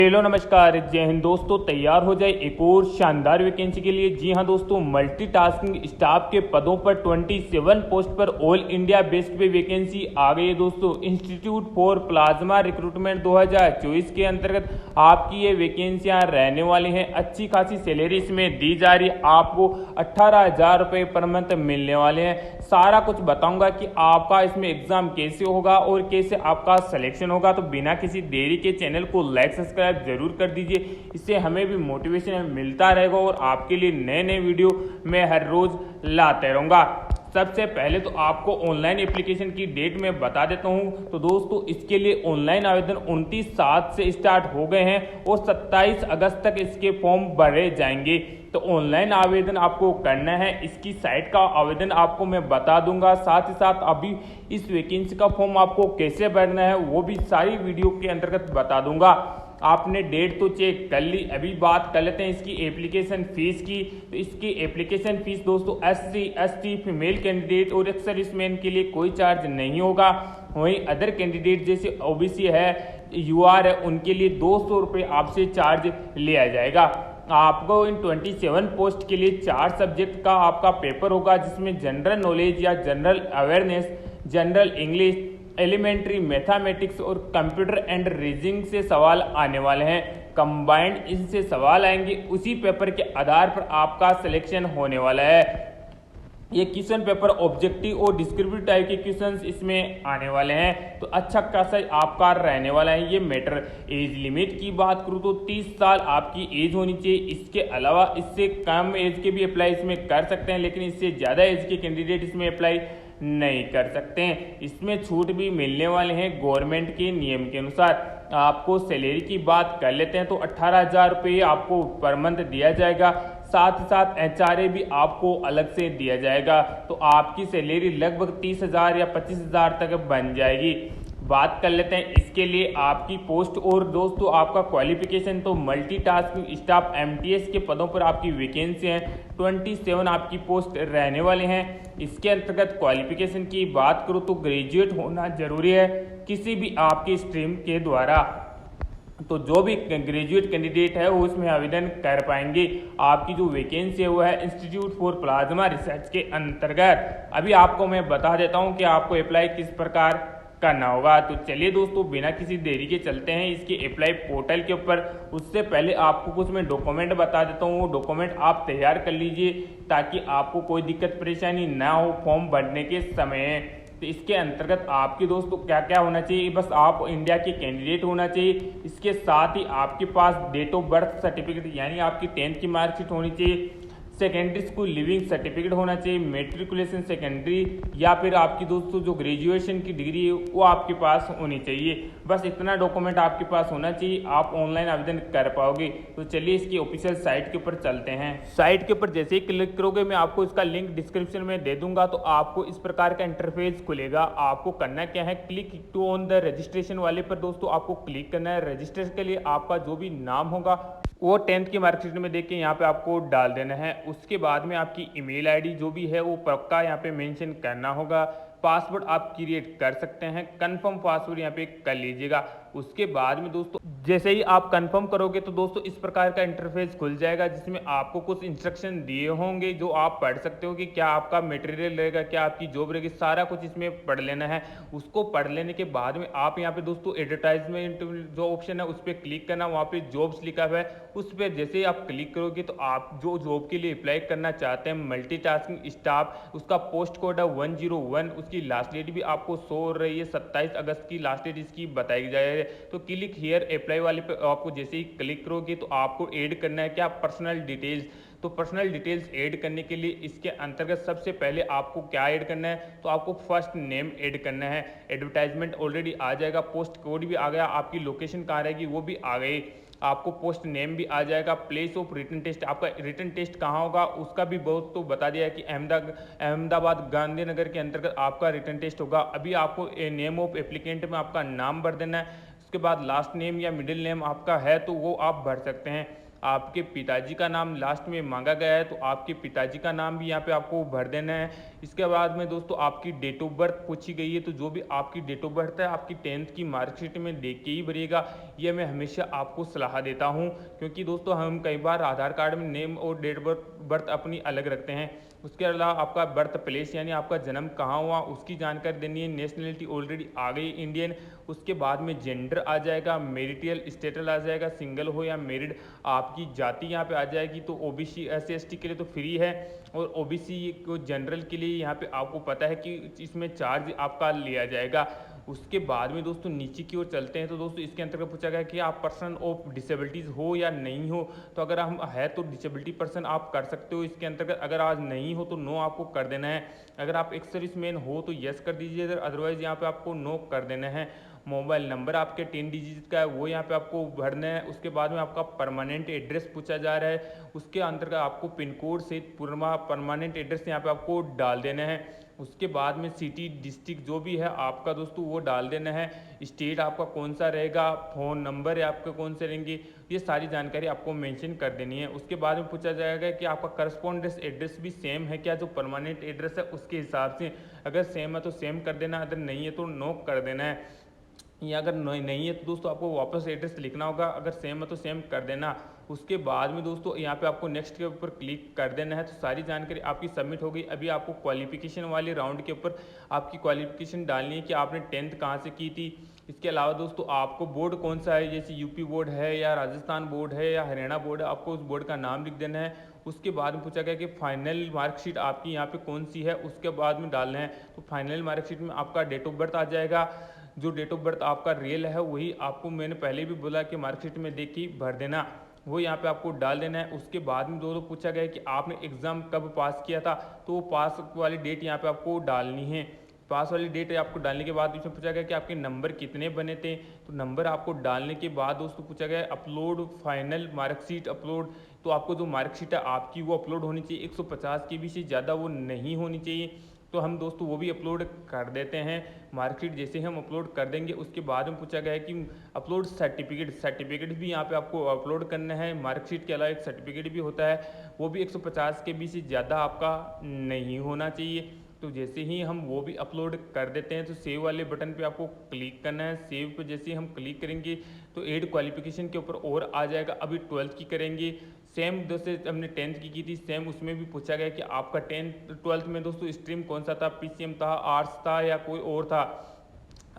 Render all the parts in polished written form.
Hello नमस्कार, जय हिंद दोस्तों। तैयार हो जाए एक और शानदार वैकेंसी के लिए। जी हां दोस्तों, मल्टीटास्किंग स्टाफ के पदों पर 27 पोस्ट पर ऑल इंडिया बेस्ड पे वैकेंसी आ गई है दोस्तों। इंस्टीट्यूट फॉर प्लाज्मा रिक्रूटमेंट 2024 के अंतर्गत आपकी ये वैकेंसियां रहने वाली हैं। अच्छी खासी सैलरी इसमें दी जा रही है, आपको 18,000 रुपये पर मंथ मिलने वाले हैं। सारा कुछ बताऊंगा कि आपका इसमें एग्जाम कैसे होगा और कैसे आपका सिलेक्शन होगा। तो बिना किसी देरी के चैनल को लाइक सब्सक्राइब जरूर कर दीजिए, इससे हमें भी मोटिवेशन मिलता रहेगा और आपके लिए नए नए वीडियो मैं हर रोज लाते रहूंगा। सबसे पहले तो आपको ऑनलाइन एप्लीकेशन की डेट में बता देता हूं। तो दोस्तों, इसके लिए ऑनलाइन आवेदन 29/7 से स्टार्ट हो गए हैं और 27 अगस्त तक इसके फॉर्म भरे जाएंगे। तो ऑनलाइन आवेदन आपको करना है। इसकी साइट का आवेदन आपको मैं बता दूंगा, साथ ही साथ अभी इस वैकेंसी का फॉर्म आपको कैसे भरना है वो भी सारी वीडियो के अंतर्गत बता दूंगा। आपने डेट तो चेक कर ली, अभी बात कर लेते हैं इसकी एप्लीकेशन फीस की। तो इसकी एप्लीकेशन फीस दोस्तों SC ST फीमेल कैंडिडेट और एक्स सर्विसमैन के लिए कोई चार्ज नहीं होगा। वहीं अदर कैंडिडेट जैसे OBC है, UR है, उनके लिए 200 रुपये आपसे चार्ज लिया जाएगा। आपको इन 27 पोस्ट के लिए 4 सब्जेक्ट का आपका पेपर होगा, जिसमें जनरल नॉलेज या general awareness, general English, elementary mathematics और कंप्यूटर एंड रीजनिंग से सवाल आने वाले हैं। कंबाइंड इनसे सवाल आएंगे, उसी पेपर के आधार पर आपका सिलेक्शन होने वाला है। ये क्वेश्चन पेपर ऑब्जेक्टिव और डिस्क्रिप्टिव टाइप के क्वेश्चंस इसमें आने वाले हैं। तो अच्छा खासा आपका रहने वाला है ये मैटर। एज लिमिट की बात करूँ तो 30 साल आपकी एज होनी चाहिए। इसके अलावा इससे कम एज के भी अप्लाई इसमें कर सकते हैं, लेकिन इससे ज़्यादा एज के कैंडिडेट इसमें अप्लाई नहीं कर सकते हैं। इसमें छूट भी मिलने वाले हैं गवर्नमेंट के नियम के अनुसार। आपको सैलरी की बात कर लेते हैं तो 18,000 रुपये आपको पर मंथ दिया जाएगा। साथ ही साथ HRA भी आपको अलग से दिया जाएगा। तो आपकी सैलरी लगभग 30,000 या 25,000 तक बन जाएगी। बात कर लेते हैं इसके लिए आपकी पोस्ट और दोस्तों आपका क्वालिफिकेशन। तो मल्टीटास्किंग स्टाफ MTS के पदों पर आपकी वैकेंसी है। 27 आपकी पोस्ट रहने वाले हैं। इसके अंतर्गत क्वालिफिकेशन की बात करूँ तो ग्रेजुएट होना जरूरी है किसी भी आपकी स्ट्रीम के द्वारा। तो जो भी ग्रेजुएट कैंडिडेट है वो इसमें आवेदन कर पाएंगे। आपकी जो वैकेंसी है वो है इंस्टीट्यूट फॉर प्लाज्मा रिसर्च के अंतर्गत। अभी आपको मैं बता देता हूँ कि आपको अप्लाई किस प्रकार करना होगा। तो चलिए दोस्तों, बिना किसी देरी के चलते हैं इसके अप्लाई पोर्टल के ऊपर। उससे पहले आपको कुछ मैं डॉक्यूमेंट बता देता हूँ, वो डॉक्यूमेंट आप तैयार कर लीजिए ताकि आपको कोई दिक्कत परेशानी ना हो फॉर्म भरने के समय। तो इसके अंतर्गत आपके दोस्तों क्या क्या होना चाहिए, बस आप इंडिया के कैंडिडेट होना चाहिए। इसके साथ ही आपके पास डेट ऑफ बर्थ सर्टिफिकेट यानी आपकी 10th की मार्कशीट होनी चाहिए। सेकेंडरी स्कूल लिविंग सर्टिफिकेट होना चाहिए, मेट्रिकुलेशन सेकेंडरी या फिर आपकी दोस्तों जो ग्रेजुएशन की डिग्री है वो आपके पास होनी चाहिए। बस इतना डॉक्यूमेंट आपके पास होना चाहिए, आप ऑनलाइन आवेदन कर पाओगे। तो चलिए इसकी ऑफिशियल साइट के ऊपर चलते हैं। साइट के ऊपर जैसे ही क्लिक करोगे, मैं आपको इसका लिंक डिस्क्रिप्शन में दे दूंगा। तो आपको इस प्रकार का इंटरफेस खुलेगा। आपको करना क्या है, click to on the registration वाले पर दोस्तों आपको क्लिक करना है। रजिस्ट्रेशन के लिए आपका जो भी नाम होगा वो 10th की मार्कशीट में देख के यहाँ पे आपको डाल देना है। उसके बाद में आपकी ईमेल आईडी जो भी है वो पक्का यहाँ पे मेंशन करना होगा। पासवर्ड आप क्रिएट कर सकते हैं, कंफर्म पासवर्ड यहाँ पे कर लीजिएगा। उसके बाद में दोस्तों जैसे ही आप कंफर्म करोगे तो दोस्तों इस प्रकार का इंटरफेस खुल जाएगा, जिसमें आपको कुछ इंस्ट्रक्शन दिए होंगे जो आप पढ़ सकते हो कि क्या आपका मटेरियल रहेगा, क्या आपकी जॉब रहेगी, सारा कुछ इसमें पढ़ लेना है। उसको पढ़ लेने के बाद में आप यहाँ पे दोस्तों एडवर्टाइजमेंट जो ऑप्शन है उस पर क्लिक करना। वहाँ पे जॉब्स लिखा हुआ है, उस पर जैसे ही आप क्लिक करोगे तो आप जो जॉब के लिए अप्लाई करना चाहते हैं मल्टीटास्किंग स्टाफ, उसका पोस्ट कोड है 101। उसकी लास्ट डेट भी आपको शो हो रही है, 27 अगस्त की लास्ट डेट इसकी बताई जा रही है। तो क्लिक हियर अप्लाई वाले पे आपको जैसे ही क्लिक करोगे तो आपको ऐड करना है क्या, पर्सनल डिटेल्स। तो पर्सनल डिटेल्स ऐड करने के लिए इसके अंतर्गत सबसे पहले आपको क्या ऐड करना है, तो आपको फर्स्ट नेम ऐड करना है। एडवर्टाइजमेंट ऑलरेडी आ जाएगा, पोस्ट कोड भी आ गया, आपकी लोकेशन कहाँ रहेगी वो भी आ गई, आपको पोस्ट नेम भी आ जाएगा। प्लेस ऑफ रिटन टेस्ट, आपका रिटन टेस्ट कहाँ होगा उसका भी बहुत तो बता दिया है कि अहमदाबाद गांधीनगर के अंतर्गत आपका रिटन टेस्ट होगा। अभी आपको नेम ऑफ एप्लीकेंट में आपका नाम भर देना है। उसके बाद लास्ट नेम या मिडिल नेम आपका है तो वो आप भर सकते हैं। आपके पिताजी का नाम लास्ट में मांगा गया है तो आपके पिताजी का नाम भी यहाँ पे आपको भर देना है। इसके बाद में दोस्तों आपकी डेट ऑफ बर्थ पूछी गई है, तो जो भी आपकी डेट ऑफ बर्थ है आपकी 10th की मार्कशीट में देख के ही भरिएगा। ये मैं हमेशा आपको सलाह देता हूँ, क्योंकि दोस्तों हम कई बार आधार कार्ड में नेम और डेट बर्थ अपनी अलग रखते हैं। उसके अलावा आपका बर्थ प्लेस यानी आपका जन्म कहाँ हुआ उसकी जानकारी देनी है। नेशनलिटी ऑलरेडी आ गई इंडियन। उसके बाद में जेंडर आ जाएगा, मैरिटल स्टेटस आ जाएगा, सिंगल हो या मैरिड, आपकी जाति यहाँ पे आ जाएगी। तो ओबीसी SC ST के लिए तो फ्री है, और ओबीसी को जनरल के लिए यहाँ पे आपको पता है कि इसमें चार्ज आपका लिया जाएगा। उसके बाद में दोस्तों नीचे की ओर चलते हैं, तो दोस्तों इसके अंतर्गत पूछा गया कि आप पर्सन ऑफ डिसेबिलिटीज़ हो या नहीं हो। तो अगर हम है तो डिसेबिलिटी पर्सन आप कर सकते हो इसके अंतर्गत, अगर आज नहीं हो तो नो आपको कर देना है। अगर आप एक्स सर्विसमैन हो तो यस कर दीजिए, अदरवाइज यहाँ पे आपको नो कर देना है। मोबाइल नंबर आपके 10 डिजिट का है वो यहाँ पे आपको भरना है। उसके बाद में आपका परमानेंट एड्रेस पूछा जा रहा है, उसके अंतर्गत आपको पिन कोड से पूरा परमानेंट एड्रेस यहाँ पे आपको डाल देना है। उसके बाद में सिटी डिस्ट्रिक्ट जो भी है आपका दोस्तों वो डाल देना है। स्टेट आपका कौन सा रहेगा, फ़ोन नंबर है आपके कौन से रहेंगे, ये सारी जानकारी आपको मेंशन कर देनी है। उसके बाद में पूछा जाएगा कि आपका करस्पॉन्डेंस एड्रेस भी सेम है क्या, जो परमानेंट एड्रेस है उसके हिसाब से। अगर सेम है तो सेम कर देना, अगर नहीं है तो नो कर देना है। या अगर नहीं है तो दोस्तों आपको वापस एड्रेस लिखना होगा, अगर सेम है तो सेम कर देना। उसके बाद में दोस्तों यहाँ पे आपको नेक्स्ट के ऊपर क्लिक कर देना है, तो सारी जानकारी आपकी सबमिट हो गई। अभी आपको क्वालिफिकेशन वाले राउंड के ऊपर आपकी क्वालिफिकेशन डालनी है कि आपने 10th कहाँ से की थी। इसके अलावा दोस्तों आपको बोर्ड कौन सा है, जैसे यूपी बोर्ड है या राजस्थान बोर्ड है या हरियाणा बोर्ड है, आपको उस बोर्ड का नाम लिख देना है। उसके बाद में पूछा गया कि फाइनल मार्कशीट आपकी यहाँ पे कौन सी है, उसके बाद में डालना है। तो फाइनल मार्कशीट में आपका डेट ऑफ बर्थ आ जाएगा, जो डेट ऑफ बर्थ आपका रियल है वही आपको मैंने पहले भी बोला कि मार्कशीट में देख के भर देना, वो यहाँ पे आपको डाल देना है। उसके बाद में दोस्तों पूछा गया कि आपने एग्ज़ाम कब पास किया था, तो वो पास वाली डेट यहाँ पे आपको डालनी है। पास वाली डेट आपको डालने के बाद इसमें पूछा गया कि आपके नंबर कितने बने थे, तो नंबर आपको डालने के बाद दोस्तों पूछा गया अपलोड फाइनल मार्कशीट अपलोड। तो आपको जो मार्कशीट है आपकी वो अपलोड होनी चाहिए, 150 KB से ज़्यादा वो नहीं होनी चाहिए। तो हम दोस्तों वो भी अपलोड कर देते हैं। मार्कशीट जैसे हम अपलोड कर देंगे उसके बाद में पूछा गया है कि अपलोड सर्टिफिकेट भी यहाँ पे आपको अपलोड करना है। मार्कशीट के अलावा एक सर्टिफिकेट भी होता है, वो भी 150 KB से ज़्यादा आपका नहीं होना चाहिए। तो जैसे ही हम वो भी अपलोड कर देते हैं तो सेव वाले बटन पे आपको क्लिक करना है। सेव पे जैसे ही हम क्लिक करेंगे तो एड क्वालिफिकेशन के ऊपर और आ जाएगा। अभी 12th की करेंगे, सेम जैसे हमने 10th की थी सेम उसमें भी पूछा गया कि आपका 12th में दोस्तों स्ट्रीम कौन सा था, PCM था, आर्ट्स था या कोई और था।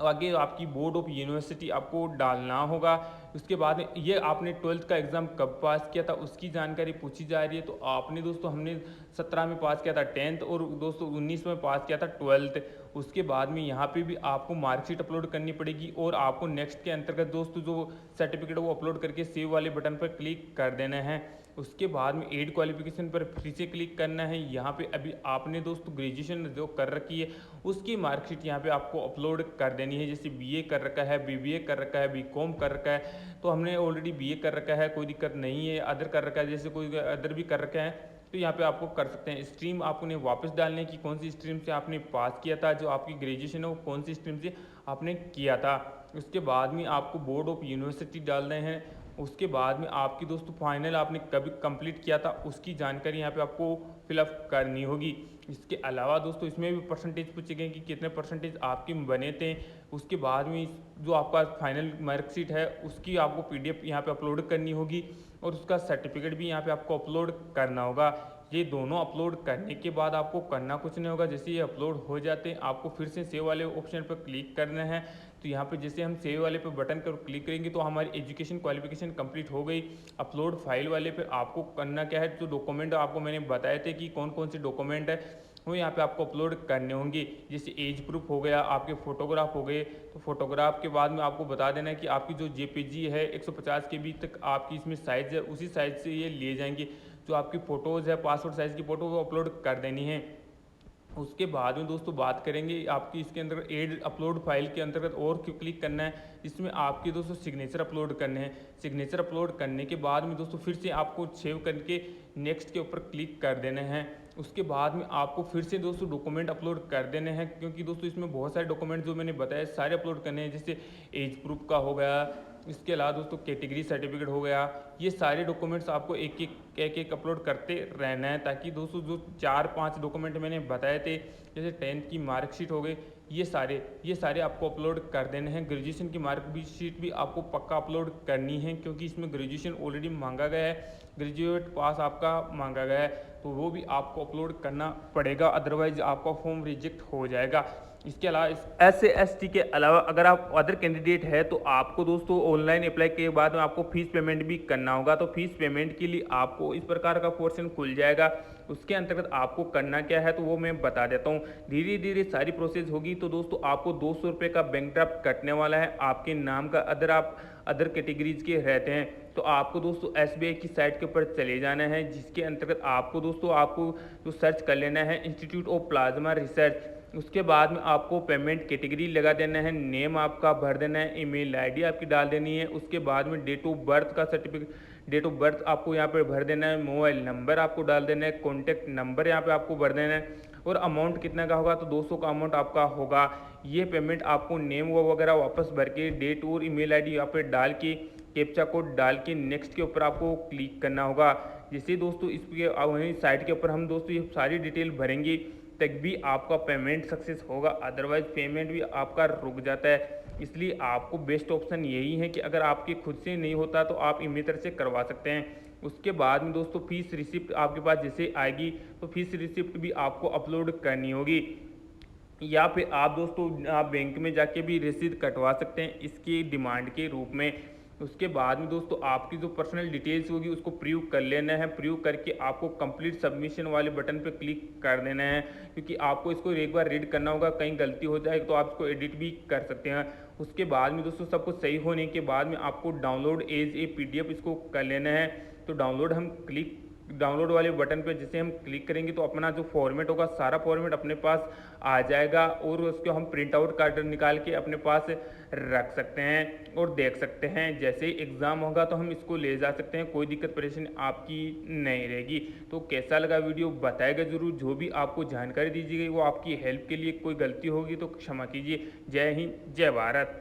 आगे आपकी बोर्ड ऑफ यूनिवर्सिटी आपको डालना होगा। उसके बाद में ये आपने 12th का एग्ज़ाम कब पास किया था उसकी जानकारी पूछी जा रही है। तो आपने दोस्तों हमने 17 में पास किया था 10th, और दोस्तों 19 में पास किया था 12th। उसके बाद में यहाँ पे भी आपको मार्कशीट अपलोड करनी पड़ेगी, और आपको नेक्स्ट के अंतर्गत दोस्तों जो सर्टिफिकेट वो अपलोड करके सेव वाले बटन पर क्लिक कर देना है। उसके बाद में एड क्वालिफिकेशन पर फिर से क्लिक करना है। यहाँ पे अभी आपने दोस्तों ग्रेजुएशन जो कर रखी है उसकी मार्कशीट यहाँ पे आपको अपलोड कर देनी है। जैसे BA कर रखा है, BBA कर रखा है, BCom कर रखा है, तो हमने ऑलरेडी BA कर रखा है, कोई दिक्कत नहीं है। अदर कर रखा है, जैसे कोई अदर भी कर रखा है तो यहाँ पे आपको कर सकते हैं। स्ट्रीम आपने वापस डालने की, कौन सी स्ट्रीम से आपने पास किया था, जो आपकी ग्रेजुएशन है वो कौन सी स्ट्रीम से आपने किया था। उसके बाद में आपको बोर्ड ऑफ यूनिवर्सिटी डालना है। उसके बाद में आपकी दोस्तों फाइनल आपने कभी कंप्लीट किया था उसकी जानकारी यहाँ पे आपको फिलअप करनी होगी। इसके अलावा दोस्तों इसमें भी परसेंटेज पूछे गए कि कितने परसेंटेज आपके बने थे। उसके बाद में जो आपका फाइनल मार्कशीट है उसकी आपको PDF यहाँ पे अपलोड करनी होगी, और उसका सर्टिफिकेट भी यहाँ पे आपको अपलोड करना होगा। ये दोनों अपलोड करने के बाद आपको करना कुछ नहीं होगा। जैसे ये अपलोड हो जाते हैं आपको फिर से सेव वाले ऑप्शन पर क्लिक करना है। तो यहाँ पे जैसे हम सेव वाले पे बटन पर क्लिक करेंगे तो हमारी एजुकेशन क्वालिफिकेशन कंप्लीट हो गई। अपलोड फाइल वाले पे आपको करना क्या है, जो डॉक्यूमेंट आपको मैंने बताए थे कि कौन कौन से डॉक्यूमेंट है वो यहाँ पे आपको अपलोड करने होंगे। जैसे एज प्रूफ हो गया, आपके फोटोग्राफ हो गए। तो फोटोग्राफ के बाद में आपको बता देना है कि आपकी जो JPG है 150 KB तक आपकी इसमें साइज़ है, उसी साइज़ से ये लिए जाएंगे। जो आपकी फ़ोटोज़ है पासपोर्ट साइज़ की फ़ोटो वो अपलोड कर देनी है। उसके बाद में दोस्तों बात करेंगे आपकी इसके अंदर एड अपलोड फाइल के अंतर्गत और क्यों क्लिक करना है, जिसमें आपके दोस्तों सिग्नेचर अपलोड करने हैं। सिग्नेचर अपलोड करने के बाद में दोस्तों फिर से आपको सेव करके नेक्स्ट के ऊपर क्लिक कर देना है। उसके बाद में आपको फिर से दोस्तों डॉक्यूमेंट अपलोड कर देने हैं, क्योंकि दोस्तों इसमें बहुत सारे डॉक्यूमेंट जो मैंने बताया सारे अपलोड करने हैं। जैसे एज प्रूफ का हो गया, इसके अलावा दोस्तों कैटेगरी सर्टिफिकेट हो गया, ये सारे डॉक्यूमेंट्स आपको एक एक अपलोड करते रहना है, ताकि दोस्तों जो 4-5 डॉक्यूमेंट मैंने बताए थे जैसे 10th की मार्कशीट हो गई, ये सारे आपको अपलोड कर देने हैं। ग्रेजुएशन की मार्कशीट भी आपको पक्का अपलोड करनी है, क्योंकि इसमें ग्रेजुएशन ऑलरेडी मांगा गया है, ग्रेजुएट पास आपका मांगा गया है, तो वो भी आपको अपलोड करना पड़ेगा, अदरवाइज आपका फॉर्म रिजेक्ट हो जाएगा। इसके अलावा SC/ST के अलावा अगर आप अदर कैंडिडेट है तो आपको दोस्तों ऑनलाइन अप्लाई के बाद में आपको फीस पेमेंट भी करना होगा। तो फीस पेमेंट के लिए आपको इस प्रकार का पोर्शन खुल जाएगा। उसके अंतर्गत आपको करना क्या है तो वो मैं बता देता हूँ। धीरे धीरे सारी प्रोसेस होगी। तो दोस्तों आपको 200 रुपये का बैंक ड्राफ्ट कटने वाला है आपके नाम का, अदर आप अदर कैटेगरीज के रहते हैं तो आपको दोस्तों SBI की साइट के ऊपर चले जाना है, जिसके अंतर्गत आपको दोस्तों आपको जो सर्च कर लेना है इंस्टीट्यूट ऑफ प्लाज्मा रिसर्च। उसके बाद में आपको पेमेंट कैटेगरी लगा देना है, नेम आपका भर देना है, ईमेल आईडी आपकी डाल देनी है। उसके बाद में डेट ऑफ बर्थ का सर्टिफिकेट, डेट ऑफ बर्थ आपको यहाँ पे भर देना है, मोबाइल नंबर आपको डाल देना है, कॉन्टैक्ट नंबर यहाँ पे आपको भर देना है, और अमाउंट कितना का होगा तो 200 का अमाउंट आपका होगा। ये पेमेंट आपको नेम वगैरह वापस भर के डेट और ईमेल आईडी यहाँ पे डाल के कैप्चा कोड डाल के नेक्स्ट के ऊपर आपको क्लिक करना होगा। जैसे दोस्तों इसके वहीं साइट के ऊपर हम दोस्तों ये सारी डिटेल भरेंगे तक भी आपका पेमेंट सक्सेस होगा, अदरवाइज पेमेंट भी आपका रुक जाता है। इसलिए आपको बेस्ट ऑप्शन यही है कि अगर आपके खुद से नहीं होता तो आप इमेटर से करवा सकते हैं। उसके बाद में दोस्तों फीस रिसिप्ट आपके पास जैसे आएगी तो फीस रिसिप्ट भी आपको अपलोड करनी होगी, या फिर आप दोस्तों आप बैंक में जाके भी रसीद कटवा सकते हैं इसकी डिमांड के रूप में। उसके बाद में दोस्तों आपकी जो पर्सनल डिटेल्स होगी उसको प्रूव कर लेना है। प्रूव करके आपको कंप्लीट सबमिशन वाले बटन पे क्लिक कर देना है, क्योंकि आपको इसको एक बार रीड करना होगा, कहीं गलती हो जाए तो आप इसको एडिट भी कर सकते हैं। उसके बाद में दोस्तों सब कुछ सही होने के बाद में आपको डाउनलोड एज ए PDF इसको कर लेना है। तो डाउनलोड वाले बटन पे जैसे हम क्लिक करेंगे तो अपना जो फॉर्मेट होगा सारा फॉर्मेट अपने पास आ जाएगा, और उसको हम प्रिंट आउट कार्ड निकाल के अपने पास रख सकते हैं और देख सकते हैं। जैसे ही एग्ज़ाम होगा तो हम इसको ले जा सकते हैं, कोई दिक्कत परेशानी आपकी नहीं रहेगी। तो कैसा लगा वीडियो बताएगा ज़रूर। जो भी आपको जानकारी दी गई वो आपकी हेल्प के लिए, कोई गलती होगी तो क्षमा कीजिए। जय हिंद, जय भारत।